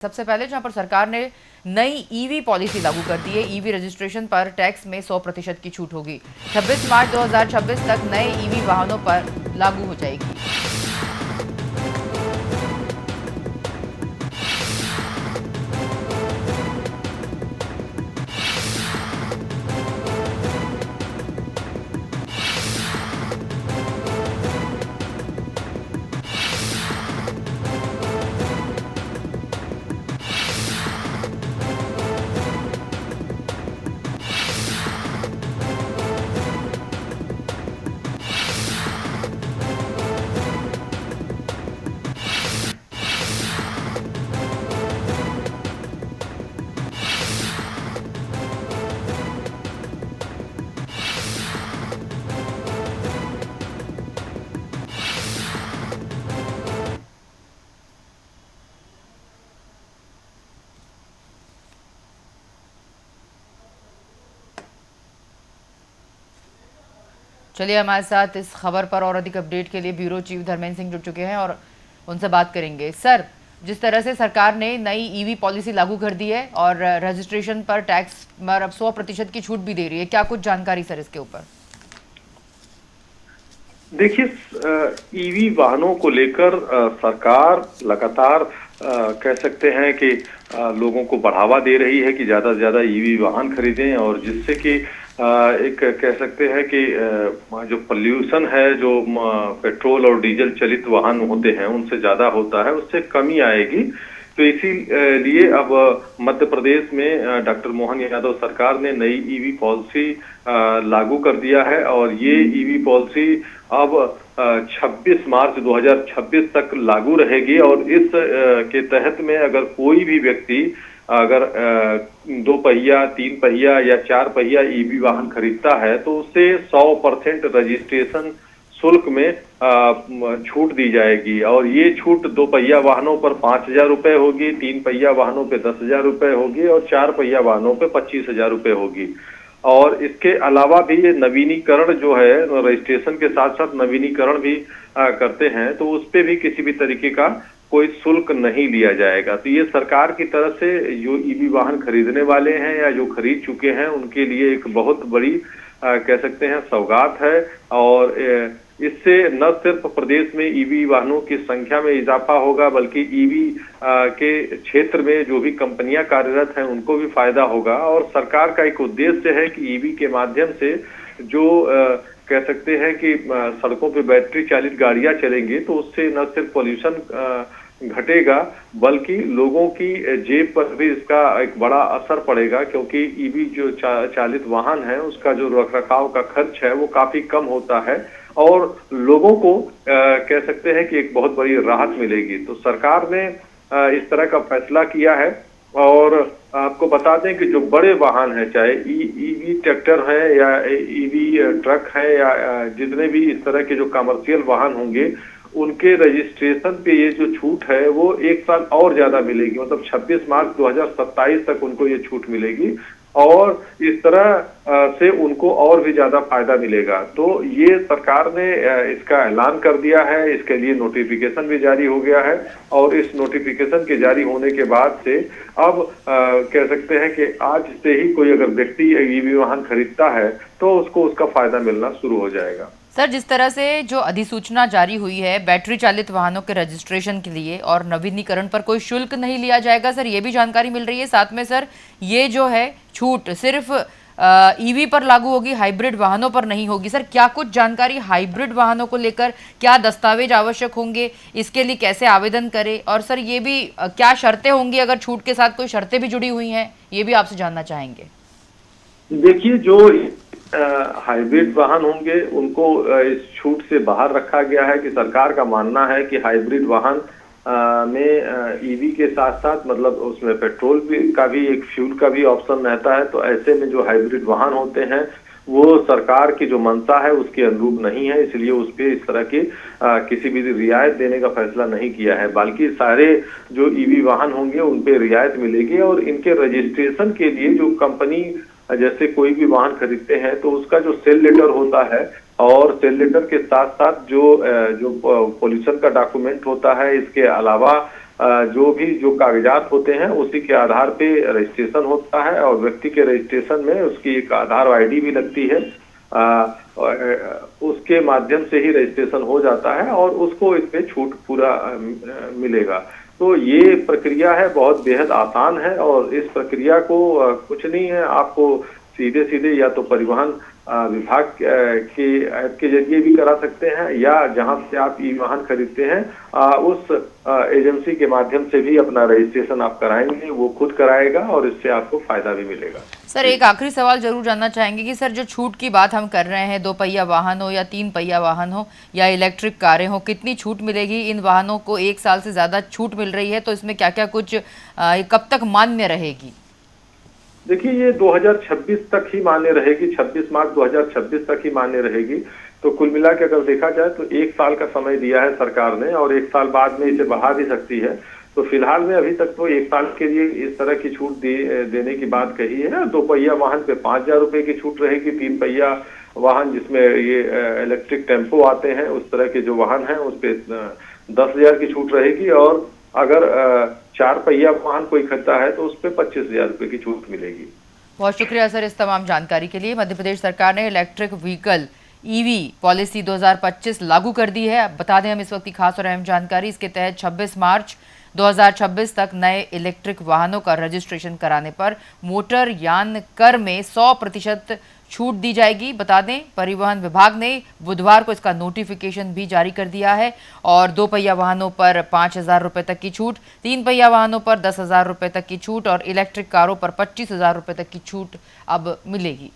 सबसे पहले जहां पर सरकार ने नई ईवी पॉलिसी लागू कर दी है। ईवी रजिस्ट्रेशन पर टैक्स में 100% की छूट होगी। 26 मार्च 2026 तक नए ईवी वाहनों पर लागू हो जाएगी। चलिए, हमारे साथ इस खबर पर और अधिक अपडेट के लिए ब्यूरो चीफ धर्मेंद्र सिंह जुड़ चुके हैं और उनसे बात करेंगे। सर, जिस तरह से सरकार ने नई ईवी पॉलिसी लागू कर दी है और रजिस्ट्रेशन पर टैक्स पर अब 100% की छूट भी दे रही है, क्या कुछ जानकारी सर इसके ऊपर? देखिए, ईवी वाहनों को लेकर सरकार लगातार कह सकते हैं कि लोगों को बढ़ावा दे रही है कि ज्यादा से ज्यादा ईवी वाहन खरीदें, और जिससे कि एक कह सकते हैं कि जो पोल्यूशन है, जो पेट्रोल और डीजल चलित वाहन होते हैं उनसे ज्यादा होता है, उससे कमी आएगी। तो इसीलिए अब मध्य प्रदेश में डॉक्टर मोहन यादव सरकार ने नई ईवी पॉलिसी लागू कर दिया है, और ये ईवी पॉलिसी अब 26 मार्च 2026 तक लागू रहेगी। और इस के तहत में अगर कोई भी व्यक्ति अगर 2 पहिया, 3 पहिया या 4 पहिया ईवी वाहन खरीदता है तो उसे 100% रजिस्ट्रेशन शुल्क में छूट दी जाएगी। और ये छूट 2 पहिया वाहनों पर 5,000 रुपए होगी, 3 पहिया वाहनों पे 10,000 रुपए होगी और 4 पहिया वाहनों पे 25,000 रुपए होगी। और इसके अलावा भी ये नवीनीकरण जो है, रजिस्ट्रेशन के साथ साथ नवीनीकरण भी करते हैं, तो उस पे भी किसी भी तरीके का कोई शुल्क नहीं लिया जाएगा। तो ये सरकार की तरफ से जो ईवी वाहन खरीदने वाले हैं या जो खरीद चुके हैं उनके लिए एक बहुत बड़ी कह सकते हैं सौगात है। और इससे न सिर्फ प्रदेश में ईवी वाहनों की संख्या में इजाफा होगा, बल्कि ईवी के क्षेत्र में जो भी कंपनियां कार्यरत हैं उनको भी फायदा होगा। और सरकार का एक उद्देश्य है कि ईवी के माध्यम से जो कह सकते हैं कि सड़कों पे बैटरी चालित गाड़ियां चलेंगी तो उससे न सिर्फ पॉल्यूशन घटेगा, बल्कि लोगों की जेब पर भी इसका एक बड़ा असर पड़ेगा, क्योंकि ईवी जो चालित वाहन है उसका जो रखरखाव का खर्च है वो काफी कम होता है और लोगों को कह सकते हैं कि एक बहुत बड़ी राहत मिलेगी। तो सरकार ने इस तरह का फैसला किया है। और आपको बता दें कि जो बड़े वाहन है, चाहे ईवी ट्रैक्टर है या ईवी ट्रक है या जितने भी इस तरह के जो कमर्शियल वाहन होंगे, उनके रजिस्ट्रेशन पे ये जो छूट है वो 1 साल और ज्यादा मिलेगी। मतलब 26 मार्च 2027 तक उनको ये छूट मिलेगी और इस तरह से उनको और भी ज्यादा फायदा मिलेगा। तो ये सरकार ने इसका ऐलान कर दिया है, इसके लिए नोटिफिकेशन भी जारी हो गया है। और इस नोटिफिकेशन के जारी होने के बाद से अब कह सकते हैं कि आज से ही कोई अगर व्यक्ति ईवी वाहन खरीदता है तो उसको उसका फायदा मिलना शुरू हो जाएगा। सर, जिस तरह से जो अधिसूचना जारी हुई है बैटरी चालित वाहनों के रजिस्ट्रेशन के लिए और नवीनीकरण पर कोई शुल्क नहीं लिया जाएगा, सर ये भी जानकारी मिल रही है। साथ में सर ये जो है छूट सिर्फ ईवी पर लागू होगी, हाइब्रिड वाहनों पर नहीं होगी। सर क्या कुछ जानकारी हाइब्रिड वाहनों को लेकर, क्या दस्तावेज आवश्यक होंगे, इसके लिए कैसे आवेदन करें, और सर ये भी क्या शर्तें होंगी, अगर छूट के साथ कोई शर्तें भी जुड़ी हुई हैं, ये भी आपसे जानना चाहेंगे। देखिए, जो हाइब्रिड वाहन होंगे उनको इस छूट से बाहर रखा गया है कि सरकार का मानना है कि हाइब्रिड वाहन में ईवी के साथ साथ मतलब उसमें पेट्रोल का भी एक फ्यूल का भी ऑप्शन रहता है। तो ऐसे में जो हाइब्रिड वाहन होते हैं वो सरकार की जो मंशा है उसके अनुरूप नहीं है, इसलिए उस पर इस तरह की किसी भी रियायत देने का फैसला नहीं किया है। बल्कि सारे जो ईवी वाहन होंगे उन पे रियायत मिलेगी। और इनके रजिस्ट्रेशन के लिए जो कंपनी जैसे कोई भी वाहन खरीदते हैं तो उसका जो सेल लेटर होता है और सेल लेटर के साथ साथ जो जो पोल्यूशन का डॉक्यूमेंट होता है, इसके अलावा जो कागजात होते हैं उसी के आधार पे रजिस्ट्रेशन होता है, और व्यक्ति के रजिस्ट्रेशन में उसकी एक आधार आईडी भी लगती है। उसके माध्यम से ही रजिस्ट्रेशन हो जाता है और उसको इसमें छूट पूरा मिलेगा। तो ये प्रक्रिया है, बहुत बेहद आसान है, और इस प्रक्रिया को कुछ नहीं है, आपको सीधे सीधे या तो परिवहन विभाग के ऐप के जरिए भी करा सकते हैं, या जहां से आप ई वाहन खरीदते हैं उस एजेंसी के माध्यम से भी अपना रजिस्ट्रेशन आप कराएंगे, वो खुद कराएगा और इससे आपको फायदा भी मिलेगा। सर एक आखिरी सवाल जरूर जानना चाहेंगे कि सर जो छूट की बात हम कर रहे हैं, 2 पहिया वाहन हो या 3 पहिया वाहन हो या इलेक्ट्रिक कारें हो, कितनी छूट मिलेगी? इन वाहनों को 1 साल से ज्यादा छूट मिल रही है, तो इसमें क्या क्या कुछ कब तक मान्य रहेगी? देखिए, ये 2026 तक ही मान्य रहेगी, 26 मार्च 2026 तक ही मान्य रहेगी। तो कुल मिला के अगर देखा जाए तो 1 साल का समय दिया है सरकार ने, और 1 साल बाद में इसे बढ़ा भी सकती है। तो फिलहाल में अभी तक तो 1 साल के लिए इस तरह की छूट देने की बात कही है। 2 पहिया वाहन पे 5,000 रुपए की छूट रहेगी, 3 पहिया वाहन जिसमें ये इलेक्ट्रिक टेम्पो आते हैं उस तरह के जो वाहन हैं उस पे 10,000 की छूट रहेगी, और अगर 4 पहिया वाहन कोई खरीदता है तो उस पर 25,000 रुपए की छूट मिलेगी। बहुत शुक्रिया सर इस तमाम जानकारी के लिए। मध्य प्रदेश सरकार ने इलेक्ट्रिक व्हीकल ईवी पॉलिसी 2025 लागू कर दी है। अब बता दें हम इस वक्त की खास और अहम जानकारी, इसके तहत 26 मार्च 2026 तक नए इलेक्ट्रिक वाहनों का रजिस्ट्रेशन कराने पर मोटर यान कर में 100% छूट दी जाएगी। बता दें परिवहन विभाग ने बुधवार को इसका नोटिफिकेशन भी जारी कर दिया है, और 2 पहिया वाहनों पर 5,000 रुपए तक की छूट, 3 पहिया वाहनों पर 10,000 रुपए तक की छूट और इलेक्ट्रिक कारों पर 25,000 रुपए तक की छूट अब मिलेगी।